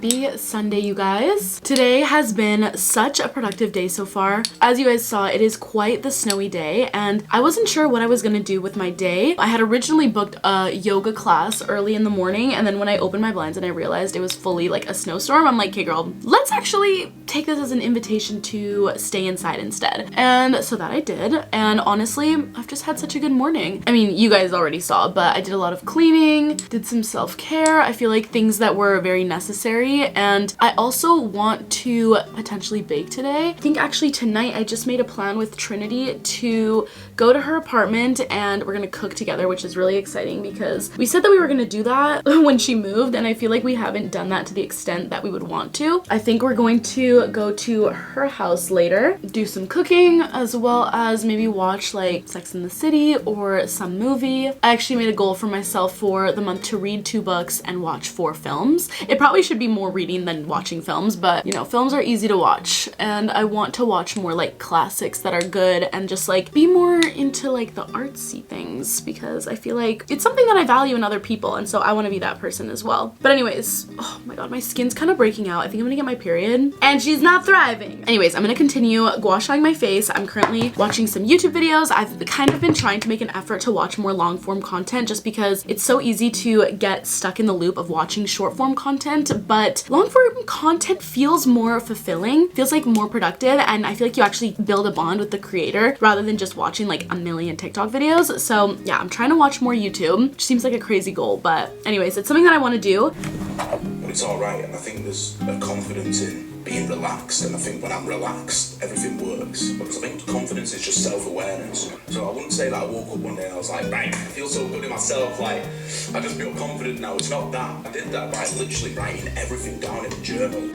Happy Sunday, you guys. Today has been such a productive day so far. As you guys saw, it is quite the snowy day and I wasn't sure what I was gonna do with my day. I had originally booked a yoga class early in the morning, and then when I opened my blinds and I realized it was fully like a snowstorm, I'm like, okay girl, let's actually take this as an invitation to stay inside instead. And so that I did, and honestly, I've just had such a good morning. I mean, you guys already saw, but I did a lot of cleaning, did some self-care. I feel like things that were very necessary, and I also want to potentially bake today. I think actually tonight I just made a plan with Trinity to go to her apartment and we're gonna cook together, which is really exciting because we said that we were gonna do that when she moved, and I feel like we haven't done that to the extent that we would want to. I think we're going to go to her house later, do some cooking, as well as maybe watch like Sex and the City or some movie. I actually made a goal for myself for the month to read 2 books and watch 4 films. It probably should be more reading than watching films, but you know, films are easy to watch and I want to watch more like classics that are good and just like be more into like the artsy things, because I feel like it's something that I value in other people, and so I want to be that person as well. But anyways, oh my god, my skin's kind of breaking out. I think I'm gonna get my period and she's not thriving. Anyways, I'm gonna continue gua shaing my face. I'm currently watching some YouTube videos. I've kind of been trying to make an effort to watch more long form content just because it's so easy to get stuck in the loop of watching short form content, but long form content feels more fulfilling, feels like more productive, and I feel like you actually build a bond with the creator rather than just watching like a million TikTok videos. So yeah, I'm trying to watch more YouTube, which seems like a crazy goal, but anyways, it's something that I want to do. But it's alright, and I think there's a confidence in being relaxed, and I think when I'm relaxed, everything works. Because I think confidence is just self-awareness. So I wouldn't say that I woke up one day and I was like, right, I feel so good in myself, like, I just feel confident now. It's not that. I did that by literally writing everything down in a journal.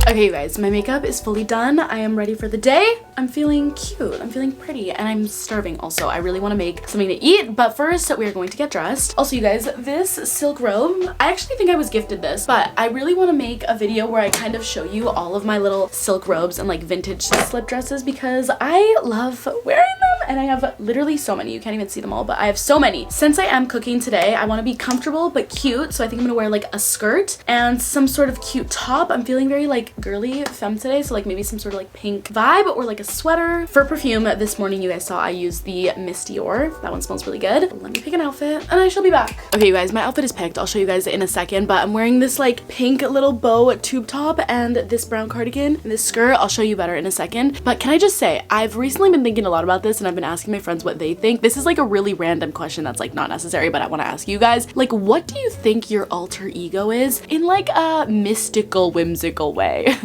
Okay, you guys, my makeup is fully done. I am ready for the day. I'm feeling cute, I'm feeling pretty, and I'm starving also. I really want to make something to eat, but first we are going to get dressed. Also, you guys, this silk robe, I actually think I was gifted this, but I really want to make a video where I kind of show you all of my little silk robes and like vintage slip dresses because I love wearing them, and I have literally so many. You can't even see them all, but I have so many. Since I am cooking today, I want to be comfortable but cute, so I think I'm gonna wear like a skirt and some sort of cute top. I'm feeling very like girly femme today, so like maybe some sort of like pink vibe or like a sweater. For perfume this morning, you guys saw I used the Miss Dior. That one smells really good. Let me pick an outfit and I shall be back. Okay, you guys, my outfit is picked. I'll show you guys in a second, but I'm wearing this like pink little bow tube top and this brown cardigan and this skirt. I'll show you better in a second, but can I just say, I've recently been thinking a lot about this and I've been asking my friends what they think. This is like a really random question that's like not necessary, but I want to ask you guys, like, what do you think your alter ego is in like a mystical, whimsical way?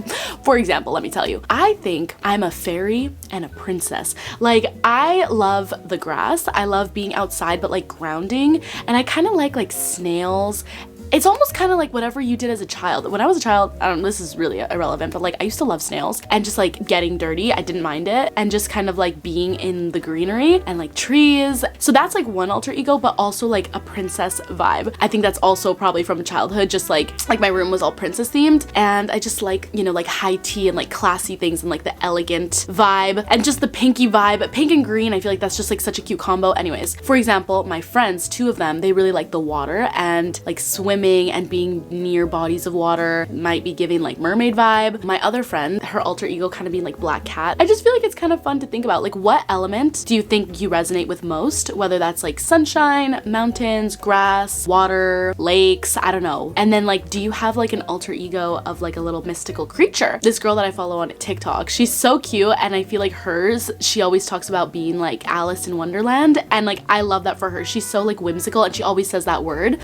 For example, let me tell you, I think I'm a fairy and a princess. Like, I love the grass. I love being outside, but like grounding. And I kind of like snails. It's almost kind of like whatever you did as a child. When I was a child, I don't know, this is really irrelevant, but like I used to love snails and just like getting dirty. I didn't mind it, and just kind of like being in the greenery and like trees. So that's like one alter ego, but also like a princess vibe. I think that's also probably from childhood, just like my room was all princess themed, and I just like, you know, like high tea and like classy things and like the elegant vibe and just the pinky vibe. Pink and green, I feel like that's just like such a cute combo. Anyways, for example, my friends, 2 of them, they really like the water and like swimming swimming and being near bodies of water might be giving like mermaid vibe. My other friend, her alter ego kind of being like black cat. I just feel like it's kind of fun to think about, like, what element do you think you resonate with most? Whether that's like sunshine, mountains, grass, water, lakes, I don't know. And then like, do you have like an alter ego of like a little mystical creature? This girl that I follow on TikTok, she's so cute, and I feel like hers, she always talks about being like Alice in Wonderland, and like I love that for her. She's so like whimsical, and she always says that word.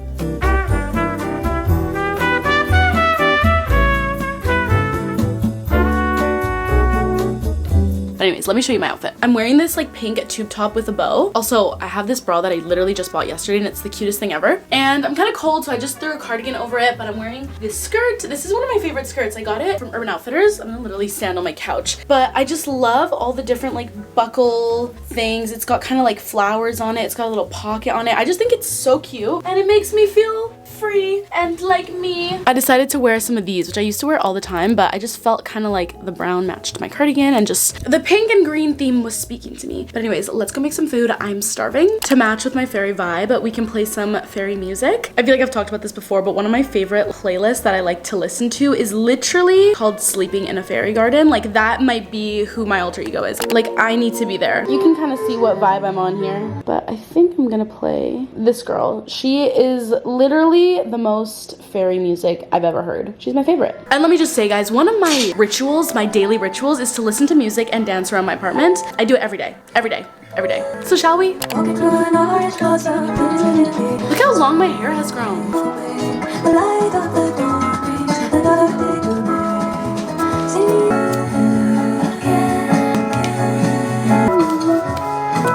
But anyways, let me show you my outfit. I'm wearing this like pink tube top with a bow. Also, I have this bra that I literally just bought yesterday, and it's the cutest thing ever. And I'm kind of cold, so I just threw a cardigan over it, but I'm wearing this skirt. This is one of my favorite skirts. I got it from Urban Outfitters. I'm gonna literally stand on my couch. But I just love all the different like buckle things. It's got kind of like flowers on it. It's got a little pocket on it. I just think it's so cute, and it makes me feel free and like me. I decided to wear some of these, which I used to wear all the time, but I just felt kind of like the brown matched my cardigan, and just the pink and green theme was speaking to me. But anyways, let's go make some food. I'm starving. To match with my fairy vibe, we can play some fairy music. I feel like I've talked about this before, but one of my favorite playlists that I like to listen to is literally called Sleeping in a Fairy Garden. Like, that might be who my alter ego is. Like, I need to be there. You can kind of see what vibe I'm on here, but I think I'm gonna play this girl. She is literally the most fairy music I've ever heard. She's my favorite. And let me just say, guys, one of my rituals, my daily rituals, is to listen to music and dance around my apartment. I do it every day, every day, every day. So shall we? Look how long my hair has grown.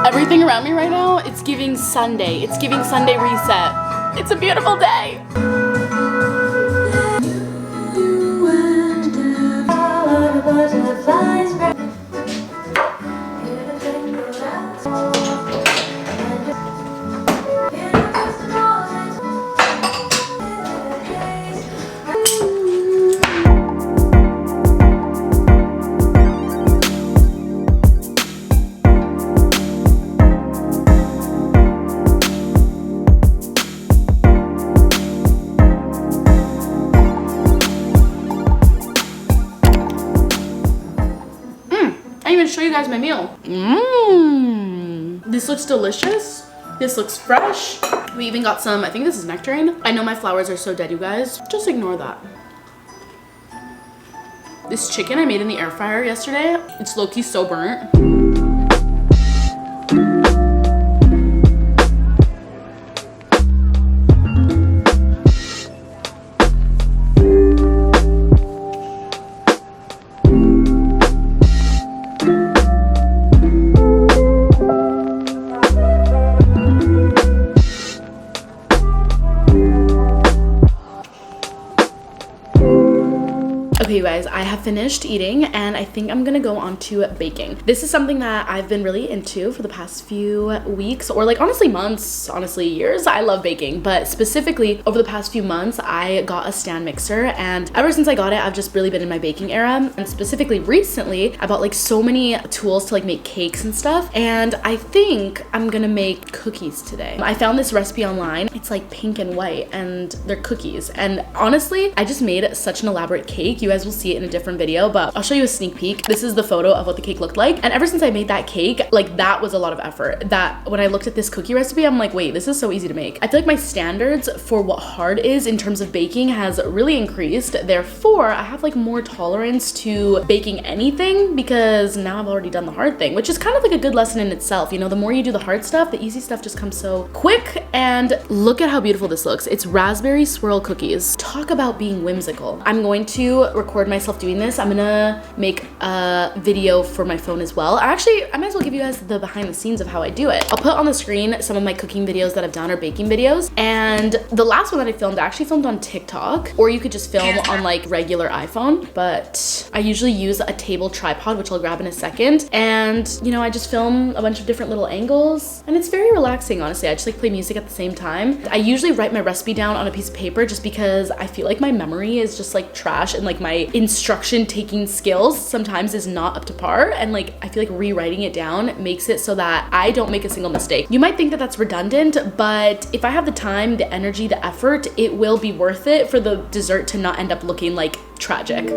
Everything around me right now, it's giving Sunday. It's giving Sunday reset. It's a beautiful day. Show you guys my meal. This looks delicious. This looks fresh. We even got some, I think this is nectarine. I know my flowers are so dead, you guys. Just ignore that. This chicken I made in the air fryer yesterday, it's low-key so burnt. Okay, you guys, I have finished eating, and I think I'm gonna go on to baking. This is something that I've been really into for the past few weeks, or like honestly months, honestly years. I love baking, but specifically over the past few months, I got a stand mixer, and ever since I got it, I've just really been in my baking era. And specifically recently, I bought like so many tools to like make cakes and stuff, and I think I'm gonna make cookies today. I found this recipe online. It's like pink and white, and they're cookies. And honestly, I just made such an elaborate cake. You guys will see it in a different video, but I'll show you a sneak peek. This is the photo of what the cake looked like. And ever since I made that cake, like that was a lot of effort. That when I looked at this cookie recipe, I'm like, wait, this is so easy to make. I feel like my standards for what hard is in terms of baking has really increased. Therefore, I have like more tolerance to baking anything because now I've already done the hard thing, which is kind of like a good lesson in itself. You know, the more you do the hard stuff, the easy stuff just comes so quick. And look at how beautiful this looks. It's raspberry swirl cookies. Talk about being whimsical. I'm going to record myself doing this. I'm gonna make a video for my phone as well. I might as well give you guys the behind the scenes of how I do it. I'll put on the screen some of my cooking videos that I've done or baking videos. And the last one that I filmed, I actually filmed on TikTok, or you could just film on like regular iPhone. But I usually use a table tripod, which I'll grab in a second. And you know, I just film a bunch of different little angles, and it's very relaxing, honestly. I just like play music at the same time. I usually write my recipe down on a piece of paper just because I feel like my memory is just like trash, and like my my instruction taking skills sometimes is not up to par, and like I feel like rewriting it down makes it so that I don't make a single mistake. You might think that that's redundant, but if I have the time, the energy, the effort, it will be worth it for the dessert to not end up looking like tragic.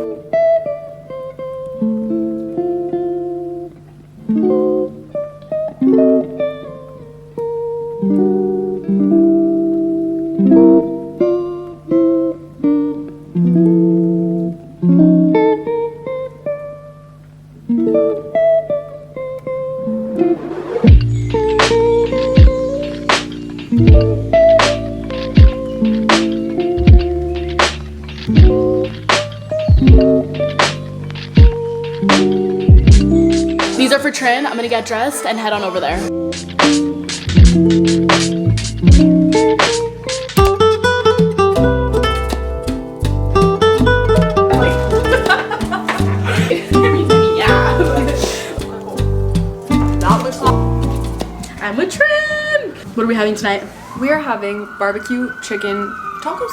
These are for Trin. I'm gonna get dressed and head on over there. I'm with Trin. What are we having tonight? We are having barbecue chicken tacos.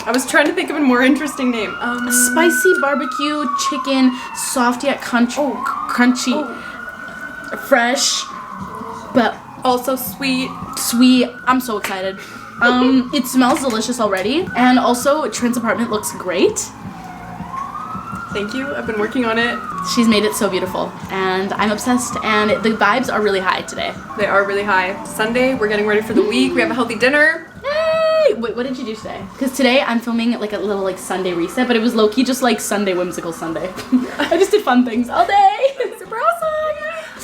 I was trying to think of a more interesting name. Spicy barbecue chicken, soft yet crunchy, fresh, but Also sweet. sweet. I'm so excited. It smells delicious already, and also Trin's apartment looks great. Thank you. I've been working on it. She's made it so beautiful, and I'm obsessed, and the vibes are really high today. They are really high. Sunday, we're getting ready for the week. We have a healthy dinner. Yay! Wait, what did you do today? Because today I'm filming like a little like Sunday reset, but it was low-key just like Sunday Whimsical Sunday. I just did fun things all day. Super awesome.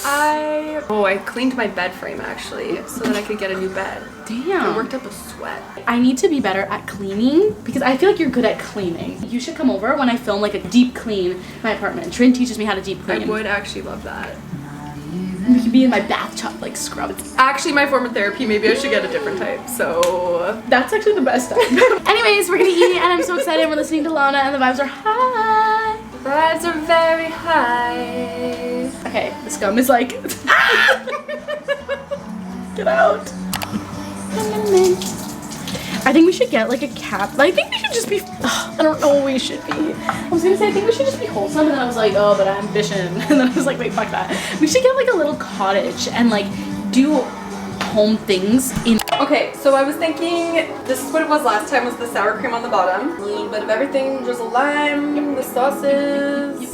I cleaned my bed frame actually, so that I could get a new bed. Damn. I worked up a sweat. I need to be better at cleaning because I feel like you're good at cleaning. You should come over when I film like a deep clean in my apartment. Trin teaches me how to deep clean. I would actually love that. We could be in my bathtub like scrubbed. Actually, my form of therapy, maybe I should get a different type, so... That's actually the best type. Anyways, we're gonna eat and I'm so excited. We're listening to Lana and the vibes are high. The vibes are very high. Okay, this gum is like... Get out. I think we should get like a cap. I think we should just be. I don't know what we should be. I was gonna say I think we should just be wholesome, and then I was like, oh, but ambition. And then I was like, wait, fuck that. We should get like a little cottage and like do home things in. Okay, so I was thinking this is what it was last time, was the sour cream on the bottom. A little bit of everything, drizzle lime, the sauces.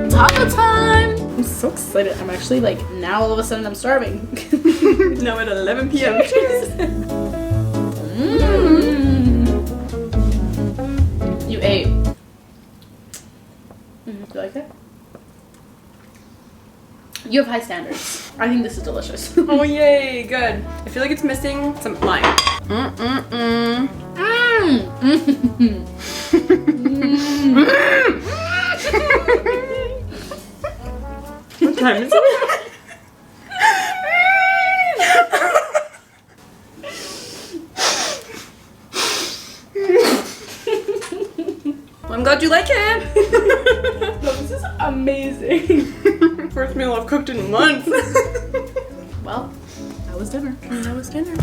Taco time! I'm so excited. I'm actually like, now all of a sudden I'm starving. Now at 11 p.m. Cheers! You ate. Do you like it? You have high standards. I think this is delicious. Oh yay, good. I feel like it's missing some lime. What time is it? I'm glad you like it. No, this is amazing. First meal I've cooked in months. Well, that was dinner. That was dinner.